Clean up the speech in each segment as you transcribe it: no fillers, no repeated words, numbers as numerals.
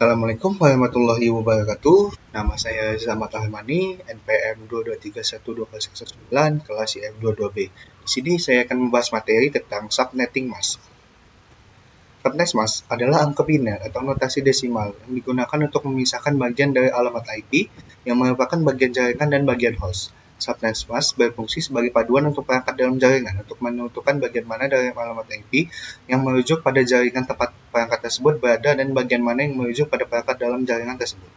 Assalamualaikum warahmatullahi wabarakatuh. Nama saya Zamat Rahmani, NPM 2231209, kelas IF22B. Di sini saya akan membahas materi tentang subnetting mask. Subnet mask adalah angka biner atau notasi desimal yang digunakan untuk memisahkan bagian dari alamat IP yang merupakan bagian jaringan dan bagian host. Subnet mask berfungsi sebagai paduan untuk perangkat dalam jaringan untuk menentukan bagian mana dari alamat IP yang merujuk pada jaringan tempat perangkat tersebut berada dan bagian mana yang merujuk pada perangkat dalam jaringan tersebut.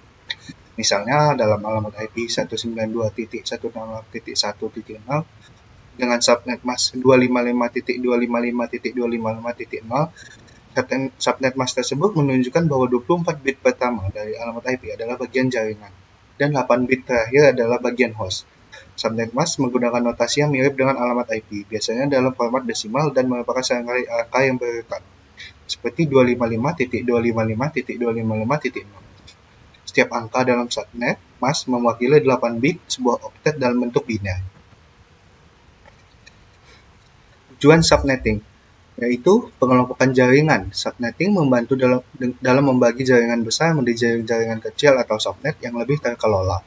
Misalnya dalam alamat IP 192.168.1.0 dengan subnet mask 255.255.255.0, subnet mask tersebut menunjukkan bahwa 24 bit pertama dari alamat IP adalah bagian jaringan dan 8 bit terakhir adalah bagian host. Subnet mask menggunakan notasi yang mirip dengan alamat IP, biasanya dalam format desimal dan merupakan serangkaian angka yang berurutan, seperti 255.255.255.0. Setiap angka dalam subnet mask mewakili 8 bit sebuah oktet dalam bentuk biner. Tujuan subnetting yaitu pengelompokan jaringan. Subnetting membantu dalam membagi jaringan besar menjadi jaringan kecil atau subnet yang lebih terkelola.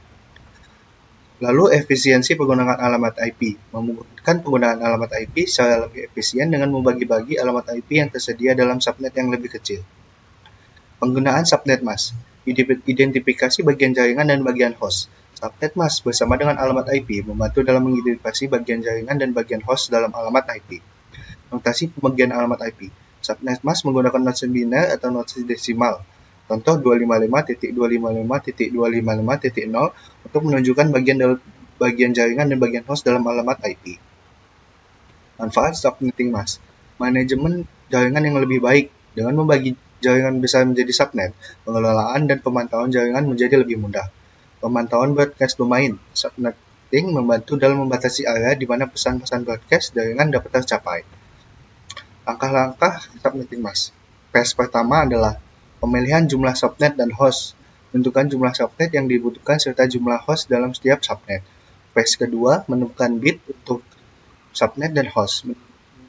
Lalu efisiensi penggunaan alamat IP. Memungkinkan penggunaan alamat IP secara lebih efisien dengan membagi-bagi alamat IP yang tersedia dalam subnet yang lebih kecil. Penggunaan subnet mask. Identifikasi bagian jaringan dan bagian host. Subnet mask bersama dengan alamat IP membantu dalam mengidentifikasi bagian jaringan dan bagian host dalam alamat IP. Notasi pembagian alamat IP. Subnet mask menggunakan notasi biner atau notasi desimal. Contoh 255.255.255.0 untuk menunjukkan bagian jaringan dan bagian host dalam alamat IP. Manfaat subnetting mask. Manajemen jaringan yang lebih baik. Dengan membagi jaringan besar menjadi subnet, pengelolaan dan pemantauan jaringan menjadi lebih mudah. Pemantauan broadcast domain. Subnetting membantu dalam membatasi area di mana pesan-pesan broadcast jaringan dapat tercapai. Langkah-langkah subnetting mask. Phase pertama adalah pemilihan jumlah subnet dan host. Tentukan jumlah subnet yang dibutuhkan serta jumlah host dalam setiap subnet. Phase kedua, menentukan bit untuk subnet dan host.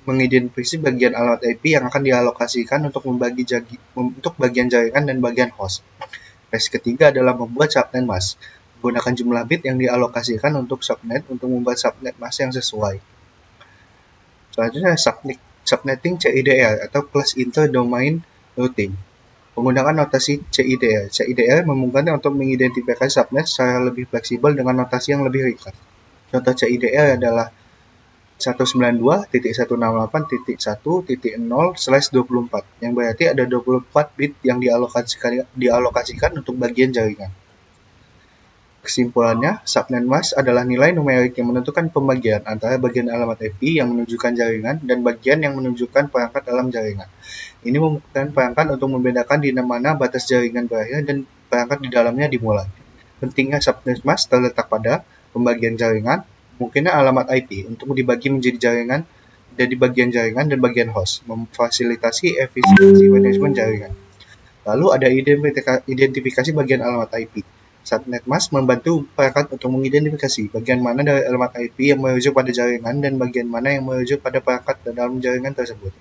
Mengidentifikasi bagian alamat IP yang akan dialokasikan untuk bagian jaringan dan bagian host. Phase ketiga adalah membuat subnet mask. Menggunakan jumlah bit yang dialokasikan untuk subnet untuk membuat subnet mask yang sesuai. Selanjutnya subnetting CIDR atau Class Inter-Domain Routing. Menggunakan notasi CIDR. CIDR memungkinkan untuk mengidentifikasi subnet secara lebih fleksibel dengan notasi yang lebih ringkas. Contoh CIDR adalah 192.168.1.0/24 yang berarti ada 24 bit yang dialokasikan untuk bagian jaringan. Kesimpulannya, subnet mask adalah nilai numerik yang menentukan pembagian antara bagian alamat IP yang menunjukkan jaringan dan bagian yang menunjukkan perangkat dalam jaringan. Ini memungkinkan perangkat untuk membedakan di mana batas jaringan berakhir dan perangkat di dalamnya dimulai. Pentingnya subnet mask terletak pada pembagian jaringan, mungkinnya alamat IP untuk dibagi menjadi jaringan dari bagian jaringan dan bagian host, memfasilitasi efisiensi manajemen jaringan. Lalu ada identifikasi bagian alamat IP. Subnet mask membantu perangkat untuk mengidentifikasi bagian mana dari alamat IP yang merujuk pada jaringan dan bagian mana yang merujuk pada perangkat dalam jaringan tersebut.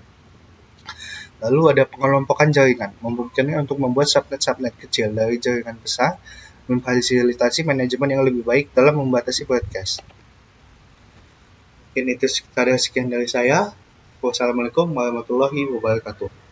Lalu ada pengelompokan jaringan, memungkinkan untuk membuat subnet-subnet kecil dari jaringan besar, memfasilitasi manajemen yang lebih baik dalam membatasi broadcast. Mungkin itu sekian dari saya. Wassalamualaikum warahmatullahi wabarakatuh.